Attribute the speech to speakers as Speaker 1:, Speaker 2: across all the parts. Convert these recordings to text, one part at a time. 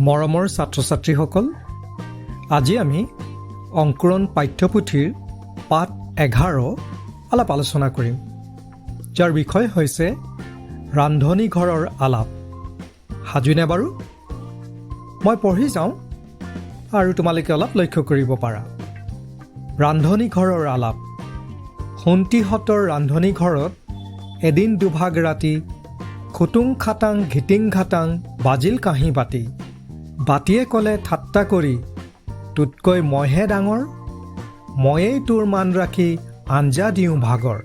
Speaker 1: মৰমৰ ছাত্ৰ-ছাত্ৰীসকল, আজি আমি অংকুৰণ পাঠ্যপুথিৰ পাঠ 11 অলপ আলোচনা কৰিম, যাৰ বিষয় হৈছে ৰান্ধনী ঘৰৰ আলাপ। সাজুনে বাৰু? মই পঢ়ি যাওঁ আৰু তোমালোকে অলপ লক্ষ্য কৰিব পাৰা। ৰান্ধনী ঘৰৰ আলাপ। সোণটিহঁতৰ ৰান্ধনী ঘৰত এদিন দুভাগ ৰাতি খুটুং খাটাং ঘিটিং ঘাটাং বাজিল কাঁহী বাতি। বাতিয়ে ক'লে ঠাট্টা কৰি, তোতকৈ মইহে ডাঙৰ, ময়েই তোৰ মান ৰাখি আঞ্জা দিওঁ ভাগৰ।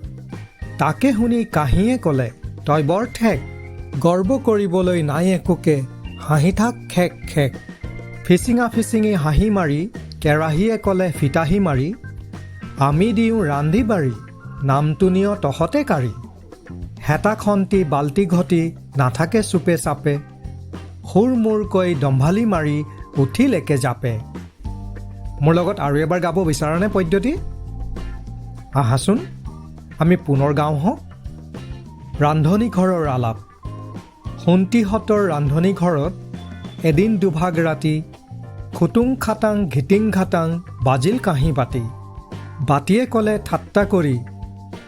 Speaker 1: তাকে শুনি কাঁহীয়ে ক'লে, তই বৰ ঠেক, গৰ্ব কৰিবলৈ নাই একোকে, হাঁহি থাক খেক খেক। ফিচিঙা ফিচিঙি হাঁহি মাৰি কেৰাহীয়ে ক'লে ফিতাহী মাৰি, আমি দিওঁ ৰান্ধি বাঢ়ি, নামটো নিয় তহঁতে কাঢ়ি। হেতা খন্তি বাল্টি ঘটি নাথাকে চুপে চাপে, সুৰ মূৰকৈ দম্ভালি মাৰি উঠিল একে জাপে। মোৰ লগত আৰু এবাৰ গাব বিচাৰানে পদ্যটি? আহাচোন আমি পুনৰ গাওঁ হওক। ৰান্ধনী ঘৰৰ আলাপ। সোণটিহঁতৰ ৰান্ধনী ঘৰত এদিন দুভাগ ৰাতি খুটুং খাটাং ঘিটিং ঘাটাং বাজিল কাঁহী বাতি। বাতিয়ে ক'লে ঠাট্টা কৰি,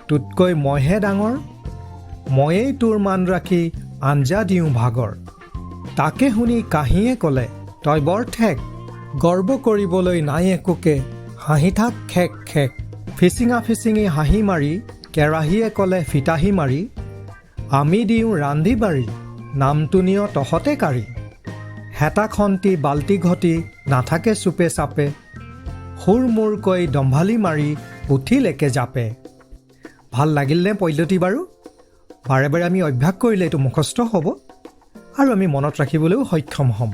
Speaker 1: তোতকৈ মইহে ডাঙৰ, ময়েই তোৰ মান ৰাখি আঞ্জা দিওঁ ভাগৰ। তাকে শুনি কাঁহীয়ে ক'লে, তই বৰ ঠেক, গৰ্ব কৰিবলৈ নাই একোকে, হাঁহি থাক খেক খেক। ফিচিঙা ফিচিঙি হাঁহি মাৰি কেৰাহীয়ে ক'লে ফিতাহী মাৰি, আমি দিওঁ ৰান্ধি বাঢ়ি, নামটো নিয় তহঁতে কাঢ়ি। হেতা খন্তি বাল্টি ঘটি নাথাকে চুপে চাপে, সুৰ মূৰকৈ দম্ভালি মাৰি উঠিল একে জাপে। ভাল লাগিলনে পদ্যটি বাৰু? বাৰে বাৰে আমি অভ্যাস কৰিলে এইটো মুখস্থ হ'ব আৰু আমি মনত ৰাখিবলৈও সক্ষম হ'ম।